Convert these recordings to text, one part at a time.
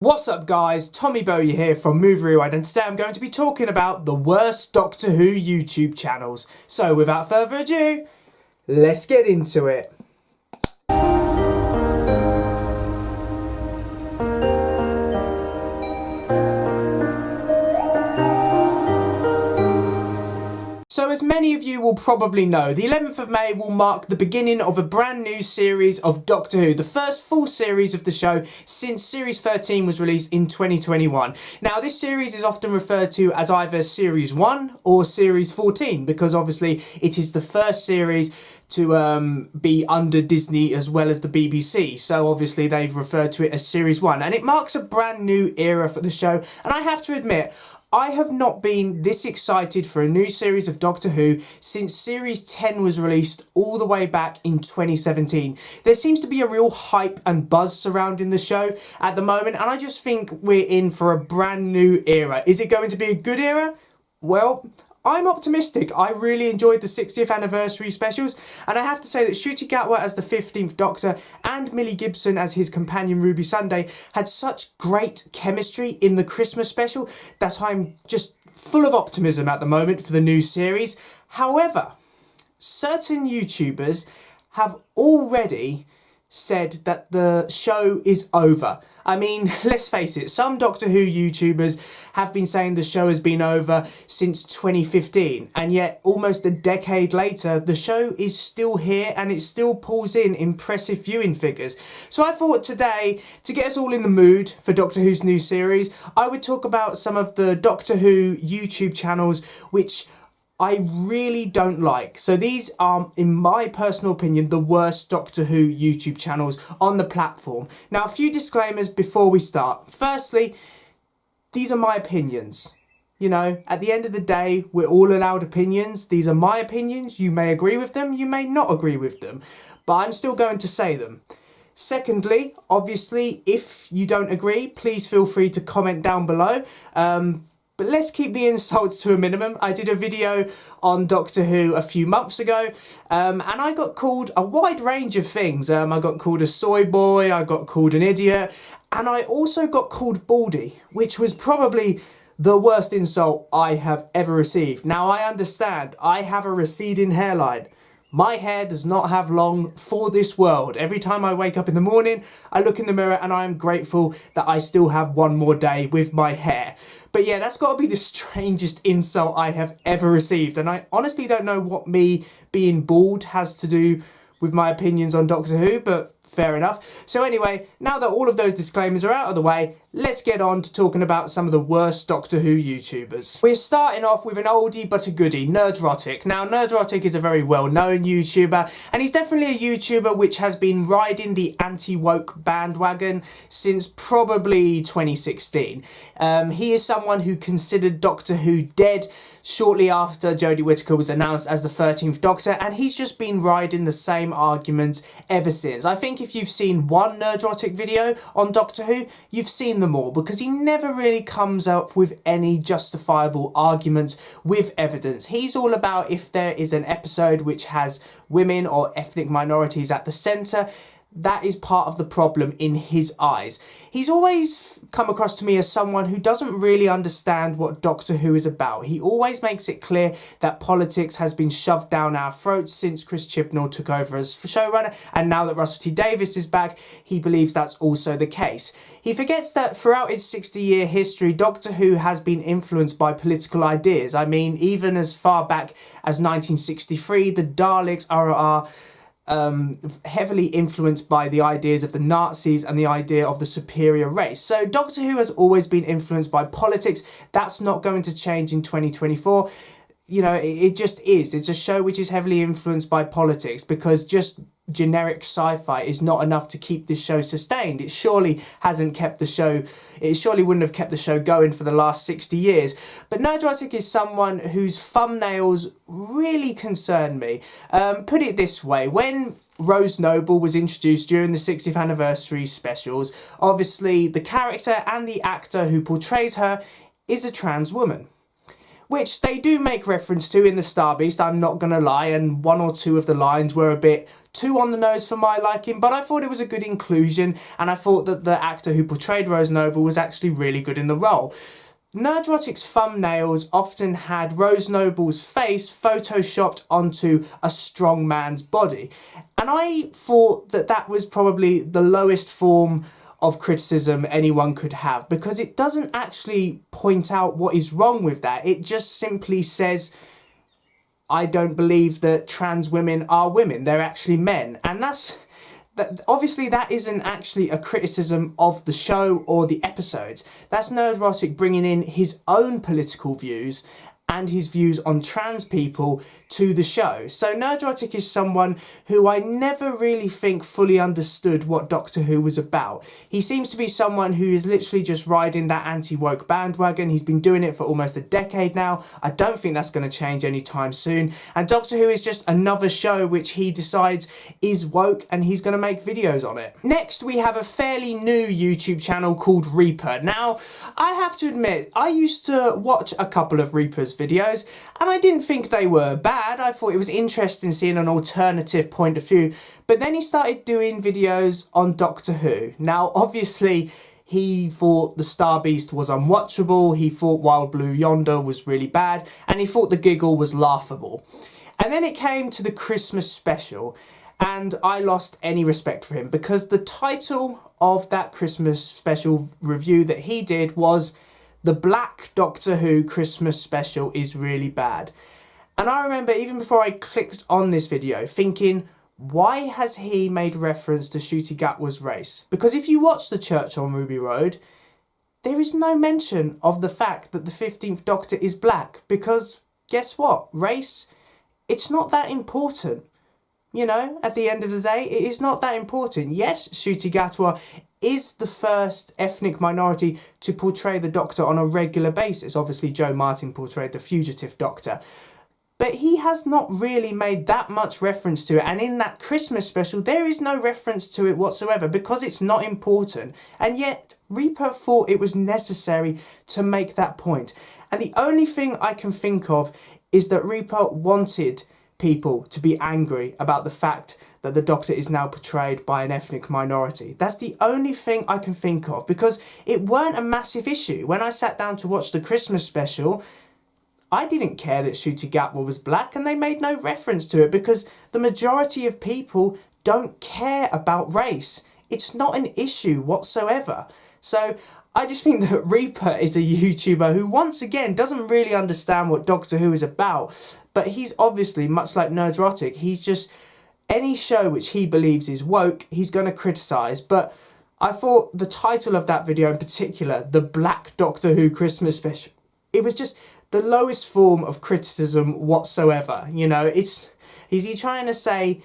What's up guys, Tommy Bowyer here from Movie Rewind, and today I'm going to be talking about the worst Doctor Who YouTube channels. So without further ado, let's get into it. So as many of you will probably know, the 11th of May will mark the beginning of a brand new series of Doctor Who, the first full series of the show since Series 13 was released in 2021. Now this series is often referred to as either Series 1 or Series 14 because obviously it is the first series to be under Disney as well as the BBC, so obviously they've referred to it as Series 1, and it marks a brand new era for the show. And I have to admit, I have not been this excited for a new series of Doctor Who since Series 10 was released all the way back in 2017. There seems to be a real hype and buzz surrounding the show at the moment, and I just think we're in for a brand new era. Is it going to be a good era? Well, I'm optimistic. I really enjoyed the 60th anniversary specials, and I have to say that Ncuti Gatwa as the 15th Doctor and Millie Gibson as his companion Ruby Sunday had such great chemistry in the Christmas special that I'm just full of optimism at the moment for the new series. However, certain YouTubers have already said that the show is over. I mean, let's face it, some Doctor Who YouTubers have been saying the show has been over since 2015, and yet almost a decade later, the show is still here and it still pulls in impressive viewing figures. So I thought today, to get us all in the mood for Doctor Who's new series, I would talk about some of the Doctor Who YouTube channels which I really don't like. So these are, in my personal opinion, the worst Doctor Who YouTube channels on the platform. Now, a few disclaimers before we start. Firstly, these are my opinions. You know, at the end of the day, we're all allowed opinions. These are my opinions. You may agree with them, you may not agree with them, but I'm still going to say them. Secondly, obviously, if you don't agree, please feel free to comment down below. But let's keep the insults to a minimum. I did a video on Doctor Who a few months ago, and I got called a wide range of things. I got called a soy boy, I got called an idiot, and I also got called baldy, which was probably the worst insult I have ever received. Now, I understand, I have a receding hairline. My hair does not have long for this world. Every time I wake up in the morning, I look in the mirror and I am grateful that I still have one more day with my hair. But yeah, that's got to be the strangest insult I have ever received. And I honestly don't know what me being bald has to do with my opinions on Doctor Who, but fair enough. So anyway, now that all of those disclaimers are out of the way, let's get on to talking about some of the worst Doctor Who YouTubers. We're starting off with an oldie but a goodie, Rotic. Now, Rotic is a very well-known YouTuber, and he's definitely a YouTuber which has been riding the anti-woke bandwagon since probably 2016. He is someone who considered Doctor Who dead shortly after Jodie Whittaker was announced as the 13th Doctor, and he's just been riding the same arguments ever since. I think if you've seen one Rotic video on Doctor Who, you've seen them all, because he never really comes up with any justifiable arguments with evidence. He's all about, if there is an episode which has women or ethnic minorities at the centre, that is part of the problem in his eyes. He's always come across to me as someone who doesn't really understand what Doctor Who is about. He always makes it clear that politics has been shoved down our throats since Chris Chibnall took over as showrunner, and now that Russell T Davies is back, he believes that's also the case. He forgets that throughout its 60-year history, Doctor Who has been influenced by political ideas. I mean, even as far back as 1963, the Daleks are heavily influenced by the ideas of the Nazis and the idea of the superior race. So Doctor Who has always been influenced by politics. That's not going to change in 2024. You know, it just is. It's a show which is heavily influenced by politics, because just generic sci-fi is not enough to keep this show sustained. It surely hasn't kept the show, it surely wouldn't have kept the show going for the last 60 years. But Rotic is someone whose thumbnails really concern me. Put it this way, when Rose Noble was introduced during the 60th anniversary specials, obviously the character and the actor who portrays her is a trans woman, which they do make reference to in the Star Beast, I'm not going to lie, and one or two of the lines were a bit too on the nose for my liking, but I thought it was a good inclusion, and I thought that the actor who portrayed Rose Noble was actually really good in the role. Rotic's thumbnails often had Rose Noble's face photoshopped onto a strong man's body, and I thought that that was probably the lowest form of criticism anyone could have, because it doesn't actually point out what is wrong with that. It just simply says, I don't believe that trans women are women, they're actually men. And obviously that isn't actually a criticism of the show or the episodes. That's Rotic bringing in his own political views and his views on trans people to the show. So Rotic is someone who I never really think fully understood what Doctor Who was about. He seems to be someone who is literally just riding that anti-woke bandwagon. He's been doing it for almost a decade now. I don't think that's going to change anytime soon. And Doctor Who is just another show which he decides is woke, and he's going to make videos on it. Next, we have a fairly new YouTube channel called Reaper. Now, I have to admit, I used to watch a couple of Reaper's videos, and I didn't think they were bad. I thought it was interesting seeing an alternative point of view, but then he started doing videos on Doctor Who. Now, obviously, he thought The Star Beast was unwatchable, he thought Wild Blue Yonder was really bad, and he thought The Giggle was laughable. And then it came to the Christmas special, and I lost any respect for him, because the title of that Christmas special review that he did was The Black Doctor Who Christmas Special is Really Bad. And I remember, even before I clicked on this video, thinking, why has he made reference to Ncuti Gatwa's race? Because if you watch The Church on Ruby Road, there is no mention of the fact that the 15th Doctor is black. Because, guess what? Race, it's not that important. You know, at the end of the day, it is not that important. Yes, Ncuti Gatwa is the first ethnic minority to portray the Doctor on a regular basis. Obviously, Joe Martin portrayed the fugitive Doctor. But he has not really made that much reference to it. And in that Christmas special, there is no reference to it whatsoever, because it's not important. And yet, Reaper thought it was necessary to make that point. And the only thing I can think of is that Reaper wanted people to be angry about the fact that the Doctor is now portrayed by an ethnic minority. That's the only thing I can think of, because it weren't a massive issue. When I sat down to watch the Christmas special, I didn't care that Ncuti Gatwa was black, and they made no reference to it, because the majority of people don't care about race. It's not an issue whatsoever. So I just think that Reaper is a YouTuber who, once again, doesn't really understand what Doctor Who is about. But he's obviously, much like Rotic, he's just, any show which he believes is woke, he's going to criticise. But I thought the title of that video in particular, The Black Doctor Who Christmas Special, it was just the lowest form of criticism whatsoever. You know, is he trying to say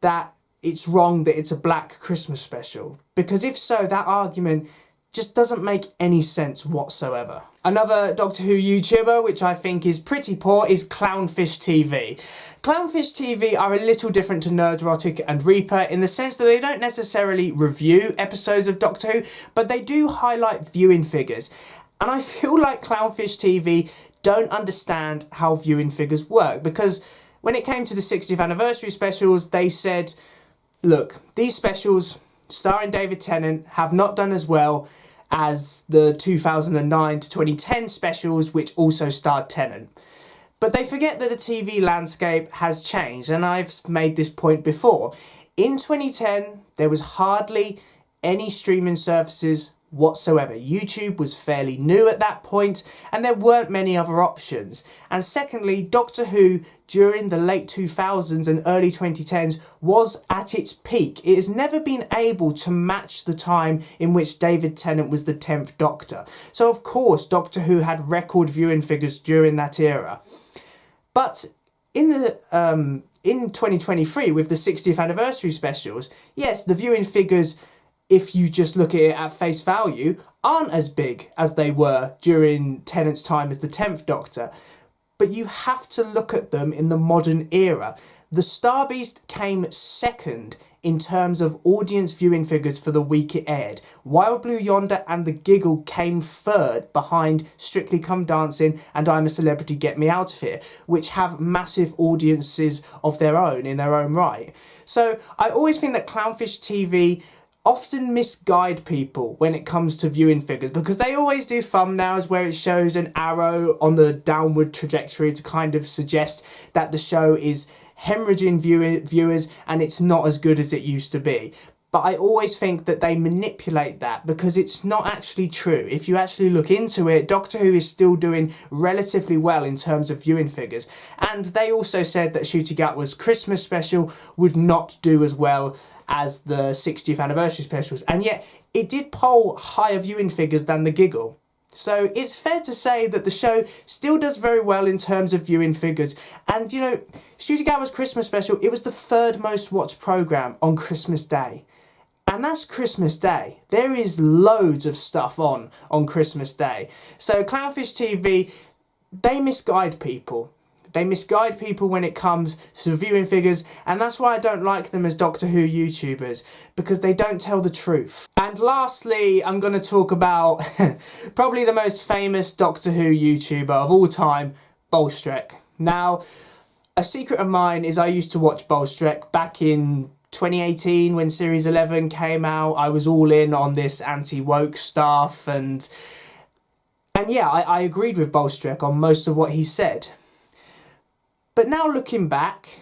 that it's wrong that it's a black Christmas special? Because if so, that argument just doesn't make any sense whatsoever. Another Doctor Who YouTuber, which I think is pretty poor, is Clownfish TV. Clownfish TV are a little different to Rotic and Reaper in the sense that they don't necessarily review episodes of Doctor Who, but they do highlight viewing figures. And I feel like Clownfish TV don't understand how viewing figures work, because when it came to the 60th anniversary specials, they said, look, these specials starring David Tennant have not done as well as the 2009 to 2010 specials, which also starred Tennant. But they forget that the TV landscape has changed, and I've made this point before. In 2010, there was hardly any streaming services whatsoever. YouTube was fairly new at that point, and there weren't many other options. And secondly, Doctor Who during the late 2000s and early 2010s was at its peak. It has never been able to match the time in which David Tennant was the 10th Doctor. So of course Doctor Who had record viewing figures during that era. But in 2023 with the 60th anniversary specials, yes, the viewing figures, if you just look at it at face value, aren't as big as they were during Tennant's time as the 10th Doctor. But you have to look at them in the modern era. The Star Beast came second in terms of audience viewing figures for the week it aired. Wild Blue Yonder and The Giggle came third behind Strictly Come Dancing and I'm a Celebrity, Get Me Out of Here, which have massive audiences of their own in their own right. So I always think that Clownfish TV often misguide people when it comes to viewing figures, because they always do thumbnails where it shows an arrow on the downward trajectory to kind of suggest that the show is hemorrhaging viewers and it's not as good as it used to be. But I always think that they manipulate that because it's not actually true. If you actually look into it, Doctor Who is still doing relatively well in terms of viewing figures. And they also said that Ncuti Gatwa's Christmas special would not do as well as the 60th anniversary specials. And yet it did poll higher viewing figures than The Giggle. So it's fair to say that the show still does very well in terms of viewing figures. And you know, Ncuti Gatwa's Christmas special, it was the third most watched programme on Christmas Day. And that's Christmas Day. There is loads of stuff on Christmas Day. So Clownfish TV, they misguide people. They misguide people when it comes to viewing figures, and that's why I don't like them as Doctor Who YouTubers, because they don't tell the truth. And lastly, I'm going to talk about probably the most famous Doctor Who YouTuber of all time, Bole. Now, a secret of mine is I used to watch Bole back in 2018 when Series 11 came out. I was all in on this anti-woke stuff, and yeah, I agreed with Bole on most of what he said. But now looking back,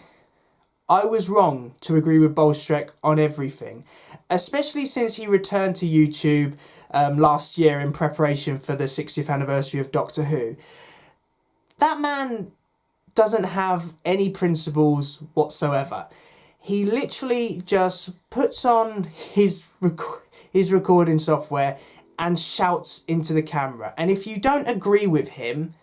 I was wrong to agree with Bole on everything, especially since he returned to YouTube last year in preparation for the 60th anniversary of Doctor Who. That man doesn't have any principles whatsoever. He literally just puts on his recording software and shouts into the camera. And if you don't agree with him,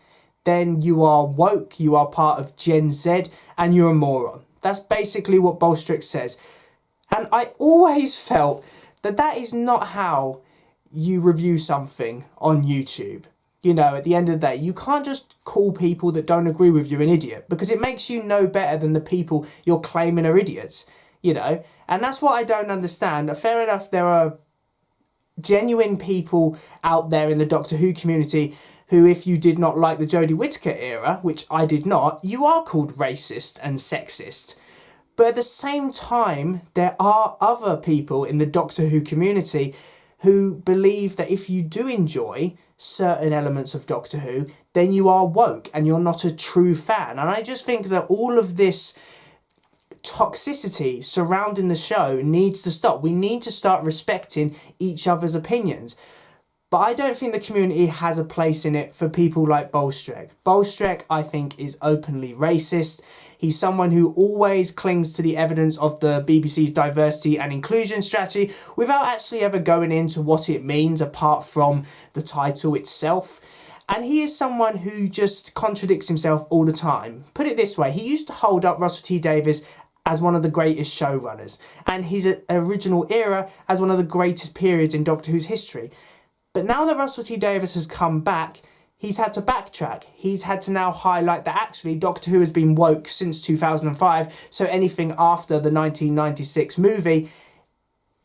then you are woke, you are part of Gen Z, and you're a moron. That's basically what Bole says. And I always felt that that is not how you review something on YouTube. You know, at the end of the day, you can't just call people that don't agree with you an idiot, because it makes you no better than the people you're claiming are idiots, you know. And that's what I don't understand. Fair enough, there are genuine people out there in the Doctor Who community who, if you did not like the Jodie Whittaker era, which I did not, you are called racist and sexist. But at the same time, there are other people in the Doctor Who community who believe that if you do enjoy certain elements of Doctor Who, then you are woke and you're not a true fan. And I just think that all of this toxicity surrounding the show needs to stop. We need to start respecting each other's opinions. But I don't think the community has a place in it for people like Bole. Bole, I think, is openly racist. He's someone who always clings to the evidence of the BBC's diversity and inclusion strategy without actually ever going into what it means apart from the title itself. And he is someone who just contradicts himself all the time. Put it this way, he used to hold up Russell T Davies as one of the greatest showrunners, and his original era as one of the greatest periods in Doctor Who's history. But now that Russell T Davies has come back, he's had to backtrack. He's had to now highlight that actually Doctor Who has been woke since 2005, so anything after the 1996 movie,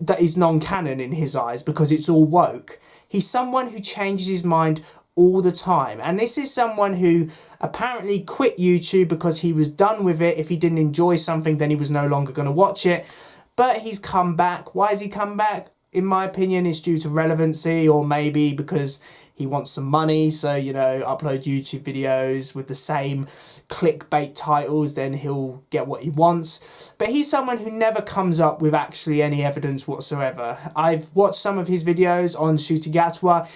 that is non-canon in his eyes because it's all woke. He's someone who changes his mind all the time, and this is someone who apparently quit YouTube because he was done with it. If he didn't enjoy something, then he was no longer going to watch it. But he's come back. Why has he come back? In my opinion, it's due to relevancy, or maybe because he wants some money, so, you know, upload YouTube videos with the same clickbait titles, then he'll get what he wants. But he's someone who never comes up with actually any evidence whatsoever. I've watched some of his videos on Ncuti Gatwa.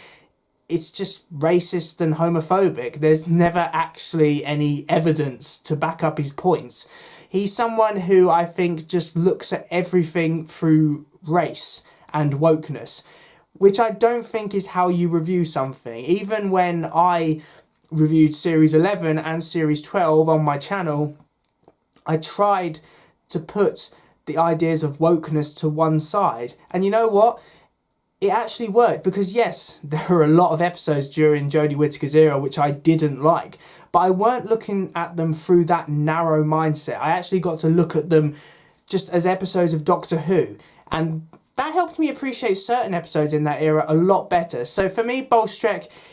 It's just racist and homophobic. There's never actually any evidence to back up his points. He's someone who I think just looks at everything through race and wokeness, which I don't think is how you review something. Even when I reviewed Series 11 and Series 12 on my channel, I tried to put the ideas of wokeness to one side. And you know what? It actually worked, because yes, there are a lot of episodes during Jodie Whittaker's era which I didn't like, but I weren't looking at them through that narrow mindset. I actually got to look at them just as episodes of Doctor Who, and that helped me appreciate certain episodes in that era a lot better. So for me, Bole,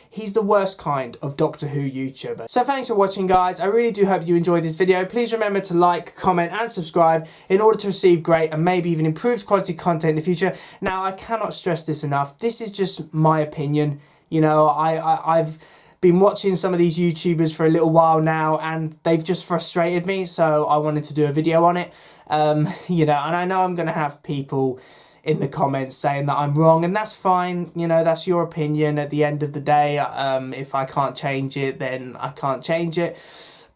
he's the worst kind of Doctor Who YouTuber. So thanks for watching, guys. I really do hope you enjoyed this video. Please remember to like, comment and subscribe in order to receive great and maybe even improved quality content in the future. Now, I cannot stress this enough. This is just my opinion. You know, I've been watching some of these YouTubers for a little while now, and they've just frustrated me, so I wanted to do a video on it. You know, and I know I'm going to have people in the comments saying that I'm wrong, and that's fine. You know, that's your opinion at the end of the day. If I can't change it, then I can't change it.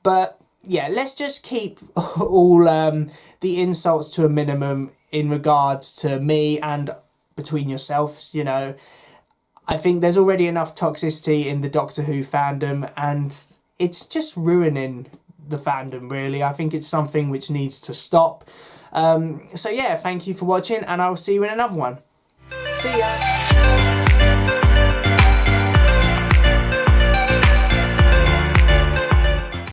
But yeah, let's just keep all the insults to a minimum in regards to me and between yourselves. You know, I think there's already enough toxicity in the Doctor Who fandom, and it's just ruining the fandom, really. I think it's something which needs to stop. So yeah, thank you for watching, and I'll see you in another one. See ya!